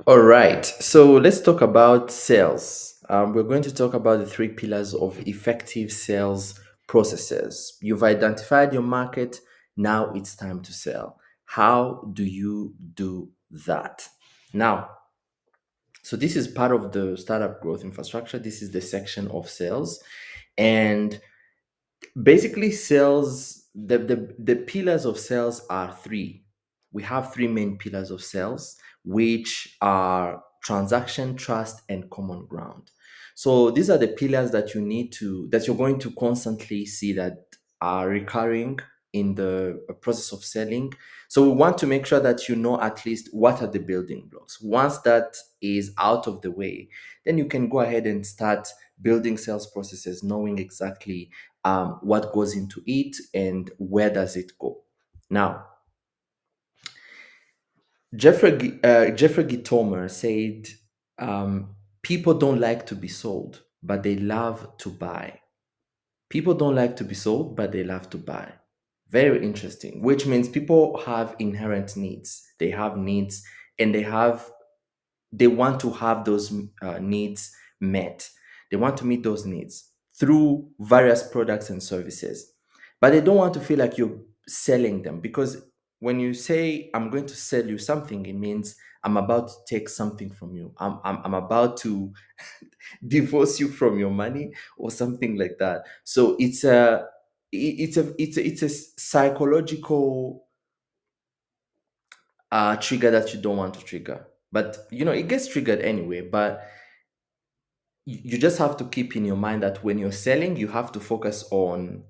All right, so let's talk about sales. We're going to talk about the three pillars of effective sales processes. You've identified your market, now it's time to sell. How do you do that? Now, so this is part of the startup growth infrastructure. This is the section of sales. And basically, sales, the pillars of sales are three. We have three main pillars of sales, which are transaction, trust, and common ground. So these are the pillars that that you're going to constantly see that are recurring in the process of selling. So we want to make sure that you know at least what are the building blocks. Once that is out of the way, then you can go ahead and start building sales processes, knowing exactly what goes into it and where does it go. Now, Jeffrey Gitomer said, people don't like to be sold, but they love to buy. People don't like to be sold, but they love to buy. Very interesting, which means people have inherent needs. They have needs and they want to have those needs met. They want to meet those needs through various products and services, but they don't want to feel like you're selling them, because when you say, I'm going to sell you something, it means I'm about to take something from you. I'm about to divorce you from your money or something like that. So it's a psychological trigger that you don't want to trigger. But it gets triggered anyway. But you just have to keep in your mind that when you're selling, you have to focus on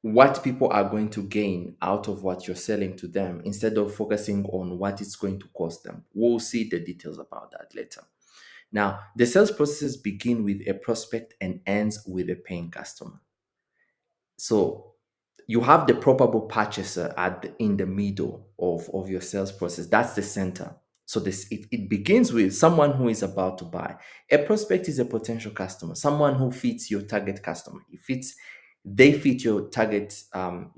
what people are going to gain out of what you're selling to them, instead of focusing on what it's going to cost them. We'll see the details about that later. Now, the sales processes begin with a prospect and ends with a paying customer. So you have the probable purchaser in the middle of your sales process. That's the center. So it begins with someone who is about to buy. A prospect is a potential customer, someone who fits your target customer. They fit your target,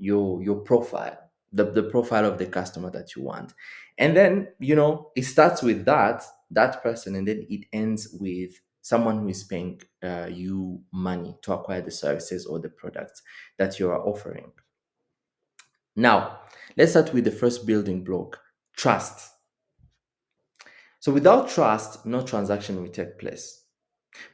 your profile, the profile of the customer that you want. And then, it starts with that person, and then it ends with someone who is paying you money to acquire the services or the products that you are offering. Now, let's start with the first building block: trust. So, without trust, no transaction will take place.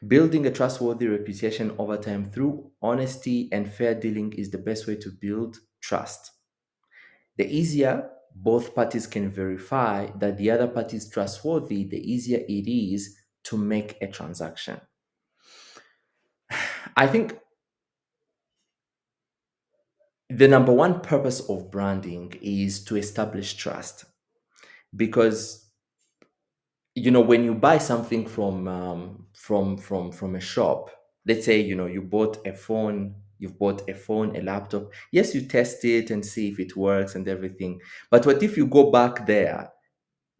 Building a trustworthy reputation over time through honesty and fair dealing is the best way to build trust. The easier both parties can verify that the other party is trustworthy, the easier it is to make a transaction. I think the number one purpose of branding is to establish trust, because when you buy something from a shop, let's say you bought a phone, a laptop. Yes, you test it and see if it works and everything. But what if you go back there?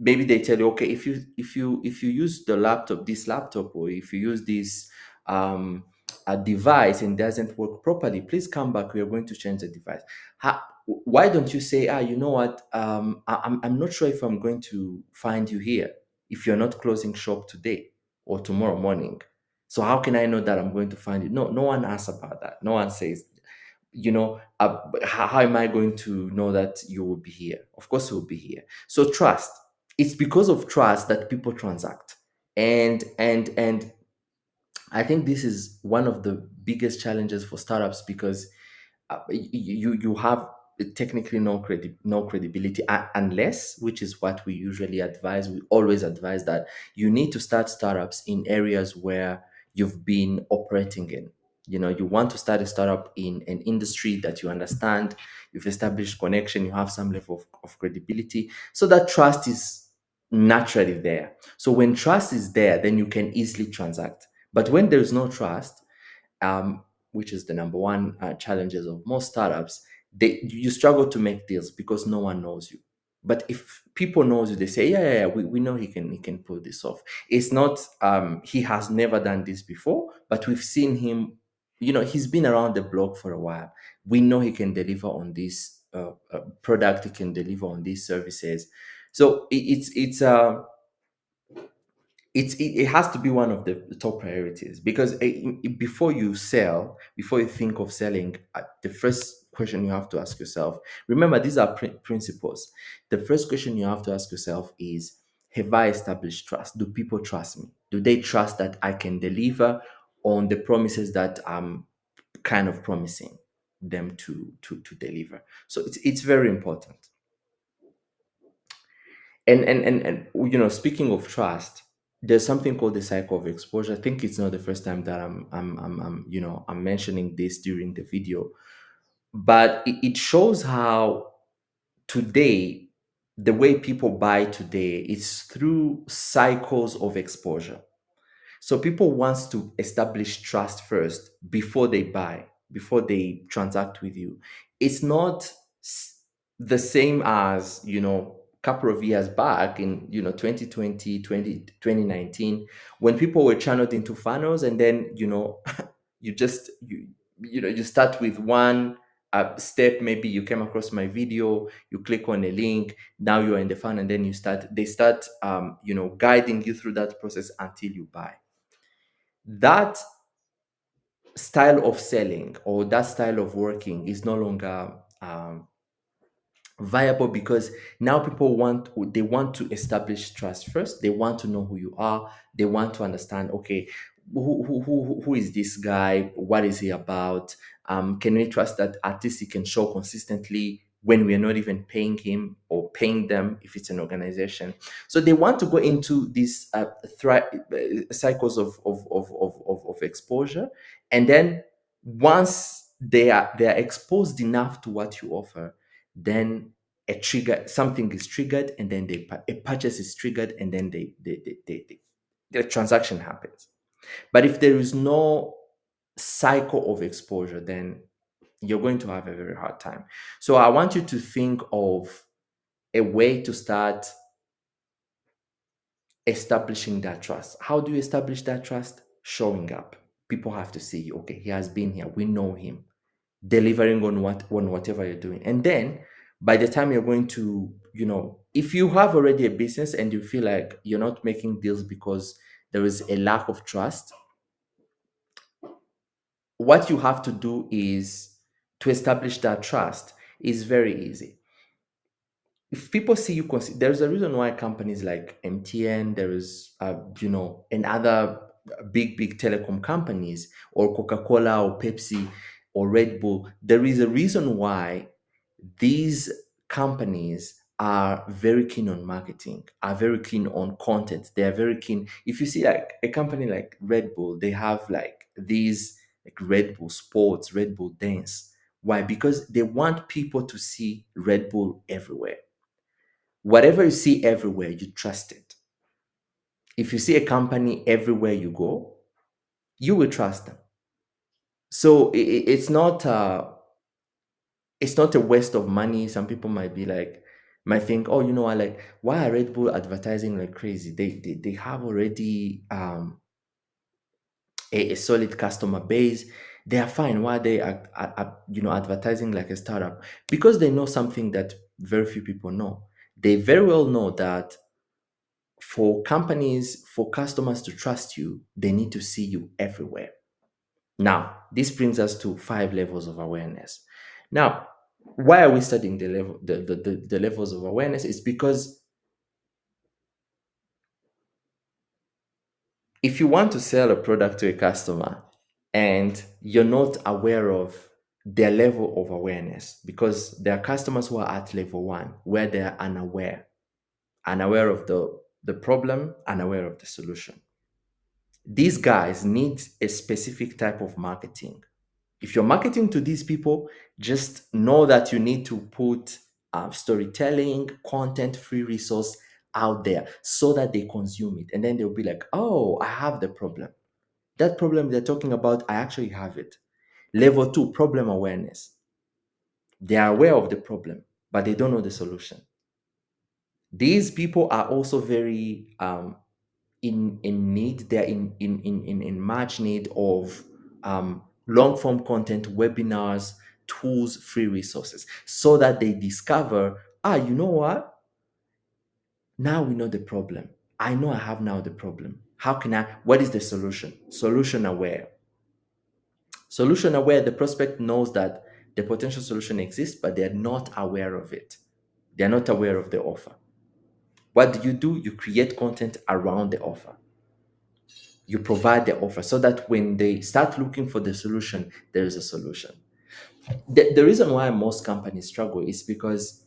Maybe they tell you, okay, if you use this laptop, or if you use this a device and doesn't work properly, please come back, we are going to change the device. Why don't you say, you know what, I'm not sure if I'm going to find you here if you're not closing shop today or tomorrow morning. So how can I know that I'm going to find you? No one asks about that. No one says, how am I going to know that you will be here? Of course, you will be here. So trust. It's because of trust that people transact, and I think this is one of the biggest challenges for startups, because you have technically no credibility, unless, which is what we usually advise. We always advise that you need to start startups in areas where you've been operating in. You want to start a startup in an industry that you understand, you've established connection, you have some level of credibility, so that trust is naturally there. So when trust is there, then you can easily transact. But when there's no trust, which is the number one challenges of most startups, you struggle to make deals because no one knows you. But if people knows you, they say, yeah, we know he can pull this off. It's not he has never done this before, but we've seen him. He's been around the block for a while. We know he can deliver on this product. He can deliver on these services. So it has to be one of the top priorities, because before you sell, before you think of selling, the first question you have to ask yourself, remember these are principles. The first question you have to ask yourself is, have I established trust? Do people trust me? Do they trust that I can deliver on the promises that I'm kind of promising them to deliver? So it's very important. And speaking of trust, there's something called the cycle of exposure. I think it's not the first time that I'm mentioning this during the video, but it shows how today, the way people buy today is through cycles of exposure. So people wants to establish trust first before they buy, before they transact with you. It's not the same as, couple of years back in, 2020, 2019, when people were channeled into funnels, and then, you just you start with one step. Maybe you came across my video, you click on a link, now you're in the funnel, and then they start guiding you through that process until you buy. That style of selling, or that style of working, is no longer viable, because now people want to establish trust first. They want to know who you are. They want to understand, okay, who is this guy? What is he about? Can we trust that at least he can show consistently when we're not even paying him or paying them, if it's an organization? So they want to go into these cycles of exposure, and then once they are exposed enough to what you offer, then something is triggered, and then a purchase is triggered, and then the transaction happens. But if there is no cycle of exposure, then you're going to have a very hard time. So I want you to think of a way to start establishing that trust. How do you establish that trust? Showing up. People have to see you. Okay, he has been here. We know him. Delivering on whatever you're doing. And then by the time you're going to, if you have already a business and you feel like you're not making deals because there is a lack of trust, what you have to do is to establish that trust is very easy. If people see you, there's a reason why companies like MTN, there is, and other big telecom companies, or Coca-Cola or Pepsi or Red Bull, there is a reason why these companies are very keen on marketing, are very keen on content. They are very keen. If you see like a company like Red Bull, they have like these like Red Bull Sports, Red Bull Dance. Why? Because they want people to see Red Bull everywhere. Whatever you see everywhere, you trust it. If you see a company everywhere you go, you will trust them. So it's not a waste of money. Some people might think, oh, like, why are Red Bull advertising like crazy? They have already a solid customer base. They are fine. Why they are advertising like a startup? Because they know something that very few people know. They very well know that for customers to trust you, they need to see you everywhere. Now, this brings us to 5 levels of awareness. Now, why are we studying the levels of awareness? It's because if you want to sell a product to a customer and you're not aware of their level of awareness, because there are customers who are at level 1 where they are unaware of the problem, unaware of the solution. These guys need a specific type of marketing. If you're marketing to these people, just know that you need to put storytelling, content, free resource out there so that they consume it. And then they'll be like, oh, I have the problem. That problem they're talking about, I actually have it. Level 2, problem awareness. They are aware of the problem, but they don't know the solution. These people are also very in need. They're in much need of long form content, webinars, tools, free resources, so that they discover, you know what, Now we know the problem. I know I have now the problem. How can I, what is the solution? Solution aware. Solution aware, the prospect knows that the potential solution exists, but they're not aware of it. They're not aware of the offer. What do? You create content around the offer. You provide the offer so that when they start looking for the solution, there is a solution. The reason why most companies struggle is because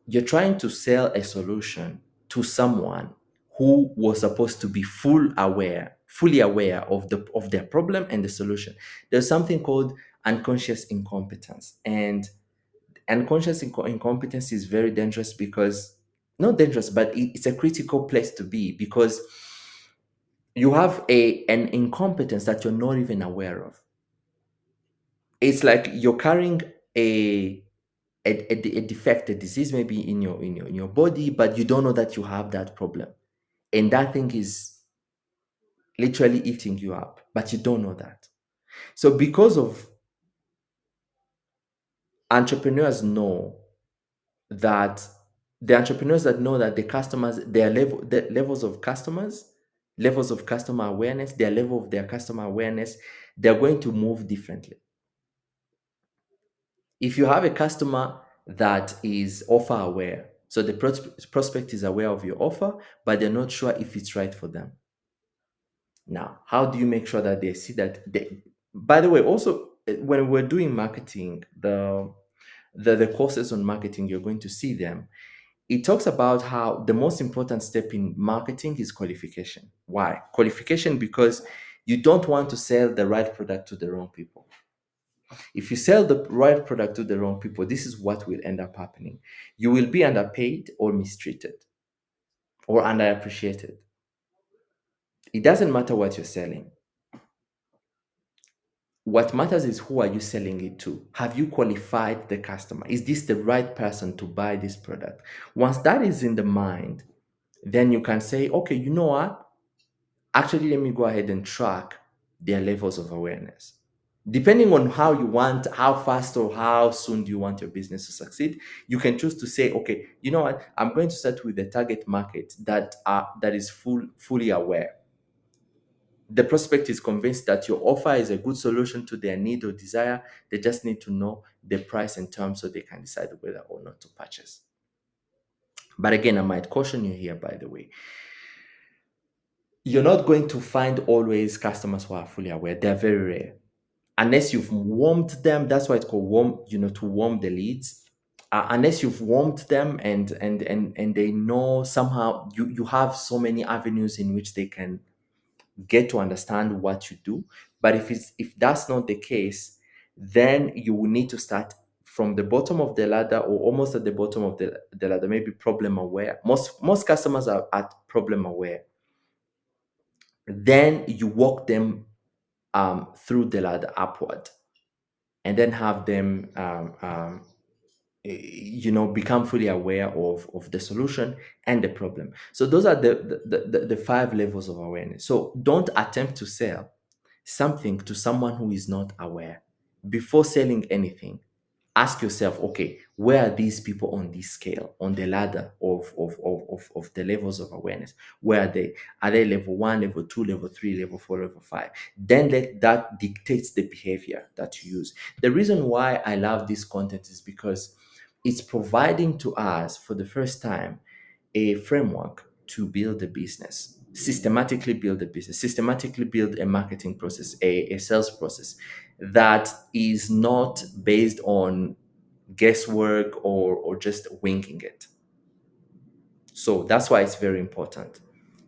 you're trying to sell a solution to someone who was supposed to be fully aware of their problem and the solution. There's something called unconscious incompetence, and unconscious incompetence is very dangerous because, not dangerous, but it's a critical place to be, because you have an incompetence that you're not even aware of. It's like you're carrying a defect, a disease maybe in your body, but you don't know that you have that problem, and that thing is literally eating you up, but you don't know that. So because of entrepreneurs know that the entrepreneurs that know that the customers, the levels of customers, levels of customer awareness, their level of their customer awareness, they're going to move differently. If you have a customer that is offer aware, so the prospect is aware of your offer, but they're not sure if it's right for them. Now, how do you make sure that they see that they, by the way, also when we're doing marketing, the courses on marketing, you're going to see them. It talks about how the most important step in marketing is qualification. Why? Qualification, because you don't want to sell the right product to the wrong people. If you sell the right product to the wrong people, this is what will end up happening. You will be underpaid or mistreated or underappreciated. It doesn't matter what you're selling. What matters is, who are you selling it to? Have you qualified the customer? Is this the right person to buy this product? Once that is in the mind, then you can say, okay, you know what? Actually, let me go ahead and track their levels of awareness. Depending on how you want, how fast or how soon do you want your business to succeed, you can choose to say, okay, you know what? I'm going to start with the target market that is fully aware. The prospect is convinced that your offer is a good solution to their need or desire. They just need to know the price and terms so they can decide whether or not to purchase. But again, I might caution you here, by the way. You're not going to find always customers who are fully aware. They're very rare. Unless you've warmed them, that's why it's called warm, to warm the leads. Unless you've warmed them and they know somehow, you have so many avenues in which they can get to understand what you do. But if that's not the case, then you will need to start from the bottom of the ladder, or almost at the bottom of the ladder, maybe problem aware. Most customers are at problem aware. Then you walk them through the ladder upward, and then have them become fully aware of the solution and the problem. So those are the five levels of awareness. So don't attempt to sell something to someone who is not aware. Before selling anything, ask yourself, okay, where are these people on this scale, on the ladder of the levels of awareness? Where are they? Are they level one, level two, level three, level four, level five? Then let that dictates the behavior that you use. The reason why I love this content is because it's providing to us for the first time a framework to build a business, systematically build a business, systematically build a marketing process, a sales process that is not based on guesswork or just winging it. So that's why it's very important.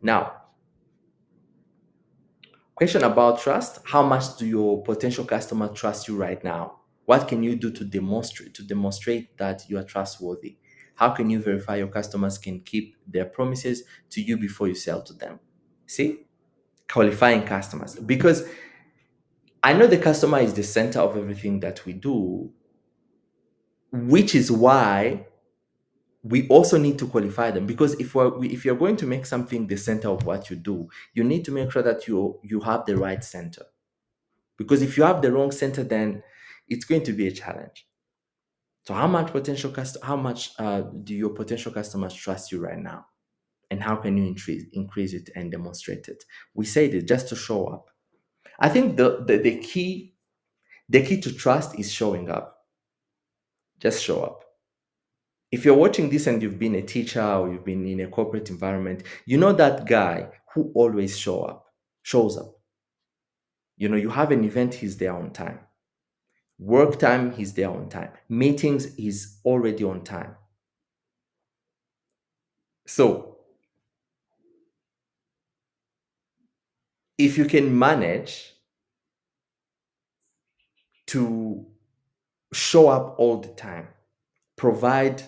Now, question about trust. How much do your potential customer trust you right now? What can you do to demonstrate that you are trustworthy? How can you verify your customers can keep their promises to you before you sell to them? See, qualifying customers. Because I know the customer is the center of everything that we do, which is why we also need to qualify them. Because if you're going to make something the center of what you do, you need to make sure that you have the right center. Because if you have the wrong center, then it's going to be a challenge. So how much do your potential customers trust you right now? And how can you increase it and demonstrate it? We said it just to show up. I think the key to trust is showing up. Just show up. If you're watching this and you've been a teacher or you've been in a corporate environment, you know that guy who always shows up. You know, you have an event, he's there on time. Work time, he's there on time. Meetings, he's already on time. So if you can manage to show up all the time, provide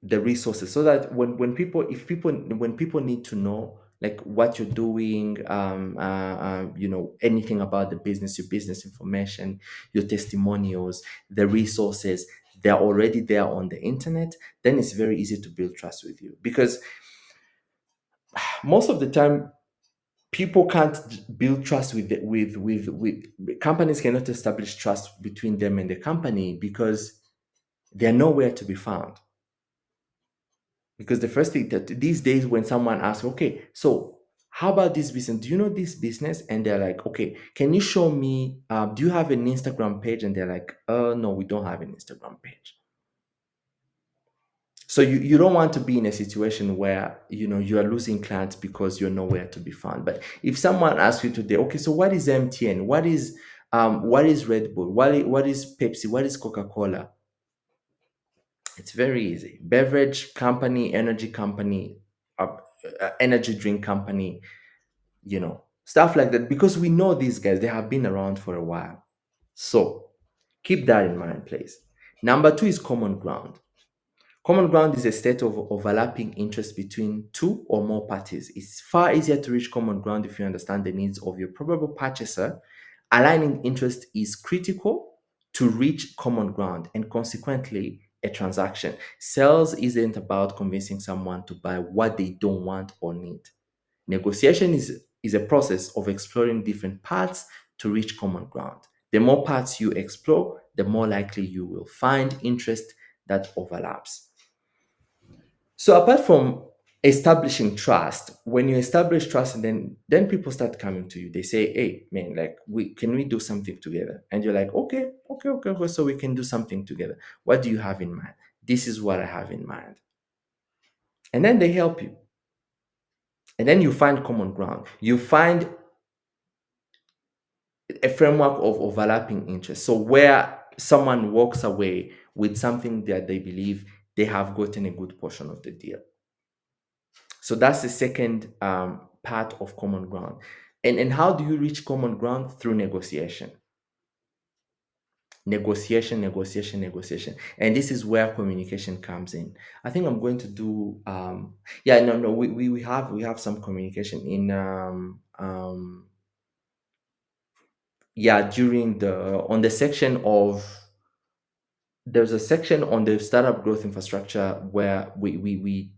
the resources so that when people if people when people need to know like what you're doing, you know, anything about the business, your business information, your testimonials, the resources, they're already there on the internet. Then it's very easy to build trust with you, because most of the time people can't build trust with companies cannot establish trust between them and the company because they're nowhere to be found. Because the first thing that these days when someone asks, okay, so how about this business? Do you know this business? And they're like, okay, can you show me? Do you have an Instagram page? And they're like, no, we don't have an Instagram page. So you don't want to be in a situation where you know you are losing clients because you're nowhere to be found. But if someone asks you today, okay, so what is MTN? What is Red Bull? What is Pepsi? What is Coca-Cola? It's very easy. Beverage company, energy company, energy drink company, you know, stuff like that. Because we know these guys, they have been around for a while. So keep that in mind, please. Number two is common ground. Common ground is a state of overlapping interest between two or more parties. It's far easier to reach common ground if you understand the needs of your probable purchaser. Aligning interest is critical to reach common ground and consequently a transaction. Sales isn't about convincing someone to buy what they don't want or need. Negotiation is a process of exploring different paths to reach common ground. The more paths you explore, the more likely you will find interest that overlaps. So apart from establishing trust, when you establish trust and then people start coming to you, they say, hey man, like we do something together? And you're like, okay, so we can do something together. What do you have in mind? This is what I have in mind. And then they help you. And then you find common ground. You find a framework of overlapping interests. So where someone walks away with something that they believe they have gotten a good portion of the deal. So that's the second part of common ground. And how do you reach common ground? Through negotiation. Negotiation. And this is where communication comes in. I think I'm going to do yeah, no, we have some communication in yeah, during the on the section of there's a section on the startup growth infrastructure where we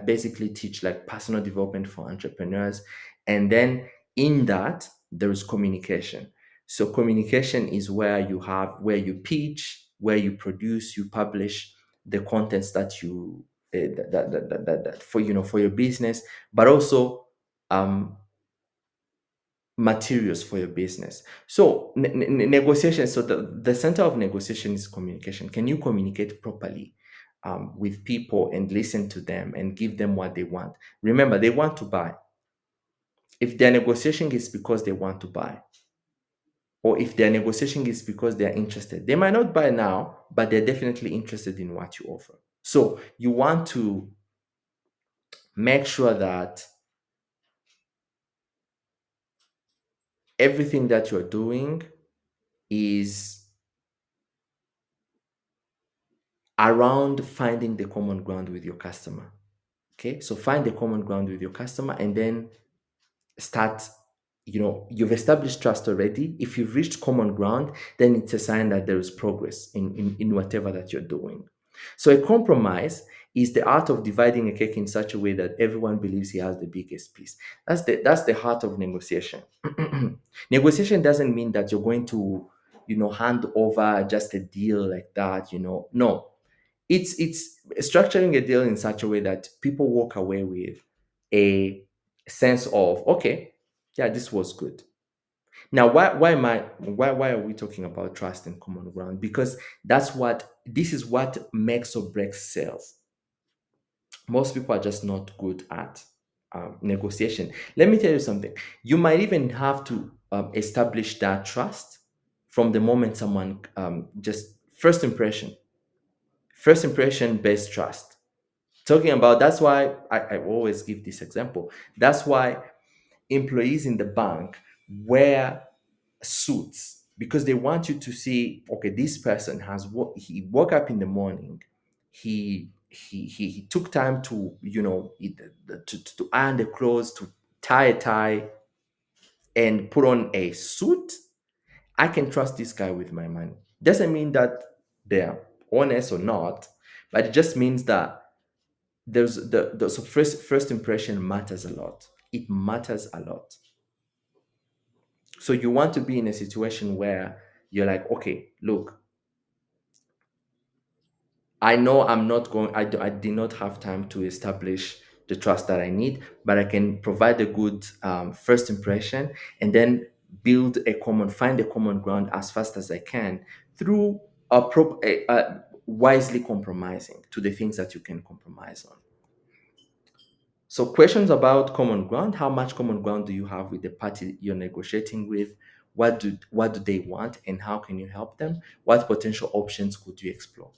basically teach like personal development for entrepreneurs, and then in that there is communication. So communication is where you pitch, where you produce, you publish the contents that you that for for your business, but also um materials for your business. So negotiation. So the center of negotiation is communication. Can you communicate properly with people and listen to them and give them what they want? Remember, they want to buy. If their negotiation is because they want to buy, or if their negotiation is because they're interested, they might not buy now, but they're definitely interested in what you offer. So you want to make sure that everything that you're doing is around finding the common ground with your customer. Okay, so find the common ground with your customer and then start. You've established trust already. If you've reached common ground, then it's a sign that there is progress in whatever that you're doing. So a compromise is the art of dividing a cake in such a way that everyone believes he has the biggest piece. That's the heart of negotiation. Negotiation doesn't mean that you're going to hand over just a deal like that. No, it's structuring a deal in such a way that people walk away with a sense of, okay, yeah, this was good. Now, why are we talking about trust and common ground? Because this is what makes or breaks sales. Most people are just not good at negotiation. Let me tell you something. You might even have to establish that trust from the moment someone just first impression based trust. Talking about, that's why I always give this example. That's why employees in the bank wear suits, because they want you to see, okay, this person he woke up in the morning, he took time to, to iron the clothes, to tie a tie, and put on a suit. I can trust this guy with my money. Doesn't mean that they're honest or not, but it just means that there's the so first impression matters a lot. It matters a lot. So you want to be in a situation where you're like, okay, look, I know I'm not going, I did not have time to establish the trust that I need, but I can provide a good first impression, and then find a common ground as fast as I can through wisely compromising to the things that you can compromise on. So questions about common ground: how much common ground do you have with the party you're negotiating with? What do they want, and how can you help them? What potential options could you explore?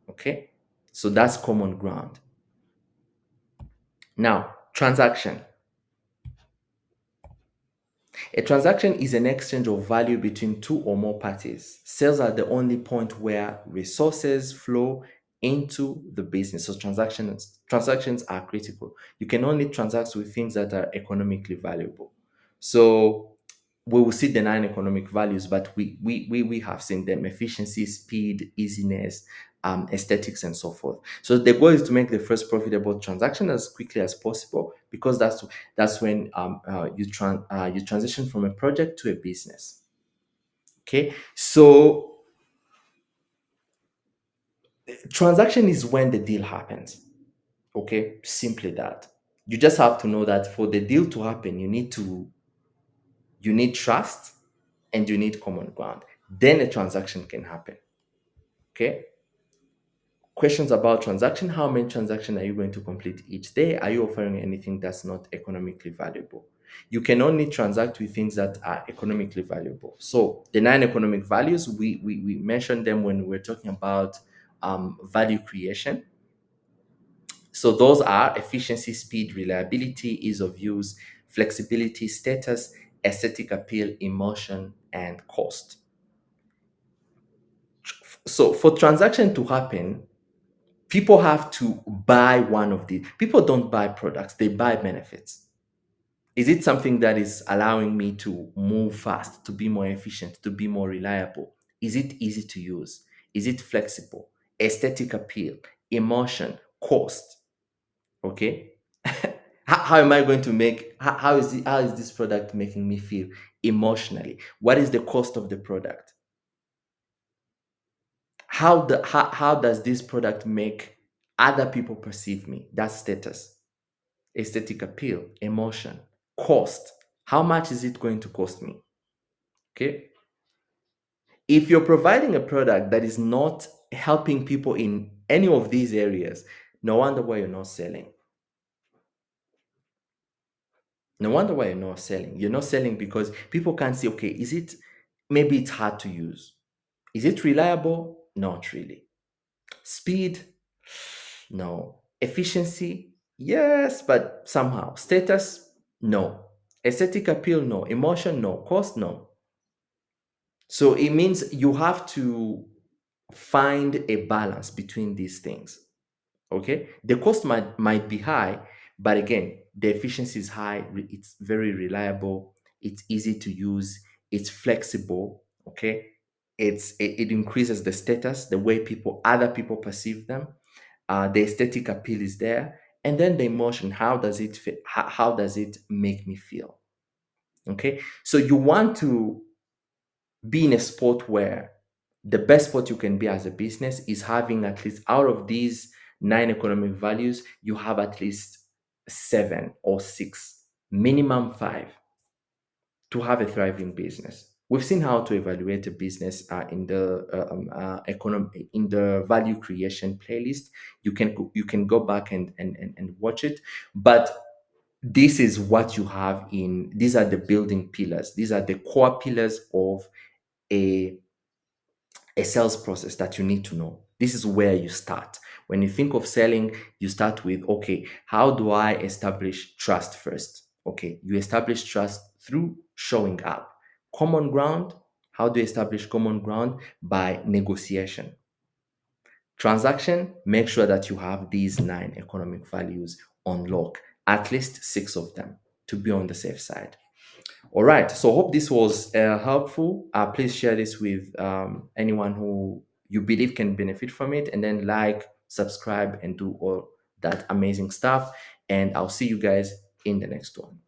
Okay? So that's common ground. Now, transaction. A transaction is an exchange of value between two or more parties. Sales are the only point where resources flow into the business. So transactions are critical. You can only transact with things that are economically valuable. So we will see the nine economic values, but we have seen them: efficiency, speed, easiness, aesthetics, and so forth. So the goal is to make the first profitable transaction as quickly as possible, because that's when you transition from a project to a business. Okay, so transaction is when the deal happens. Okay, simply that. You just have to know that for the deal to happen, you need trust, and you need common ground. Then a transaction can happen. Okay. Questions about transaction: how many transactions are you going to complete each day? Are you offering anything that's not economically valuable? You can only transact with things that are economically valuable. So the nine economic values, we mentioned them when we were talking about value creation. So those are efficiency, speed, reliability, ease of use, flexibility, status, aesthetic appeal, emotion, and cost. So for transaction to happen, people have to buy one of these. People don't buy products, they buy benefits. Is it something that is allowing me to move fast, to be more efficient, to be more reliable? Is it easy to use? Is it flexible? Aesthetic appeal, emotion, cost. Okay. How am I going to make, how is this product making me feel emotionally? What is the cost of the product? How does this product make other people perceive me? That's status. Aesthetic appeal, emotion, cost. How much is it going to cost me? Okay. If you're providing a product that is not helping people in any of these areas, no wonder why you're not selling. No wonder why you're not selling. You're not selling because people can't see, okay, maybe it's hard to use. Is it reliable? Not really. Speed? No. Efficiency? Yes, but somehow. Status? No. Aesthetic appeal? No. Emotion? No. Cost? No. So it means you have to find a balance between these things. Okay. The cost might be high, but again, the efficiency is high. It's very reliable. It's easy to use. It's flexible. Okay. It increases the status, the way other people perceive them. The aesthetic appeal is there, and then the emotion. How does it fit? How does it make me feel? Okay. So you want to be in a spot where the best spot you can be as a business is having, at least out of these nine economic values, you have at least seven or six, minimum five to have a thriving business. We've seen how to evaluate a business in the economy in the value creation playlist. You can go back and watch it. But this is what you have in these are the building pillars. These are the core pillars of a a sales process that you need to know. This is where you start. When you think of selling, you start with, okay, how do I establish trust first? Okay, you establish trust through showing up. Common ground, how do you establish common ground? By negotiation. Transaction, make sure that you have these nine economic values on lock, at least six of them to be on the safe side. All right. So hope this was helpful. Please share this with anyone who you believe can benefit from it, and then like, subscribe, and do all that amazing stuff. And I'll see you guys in the next one.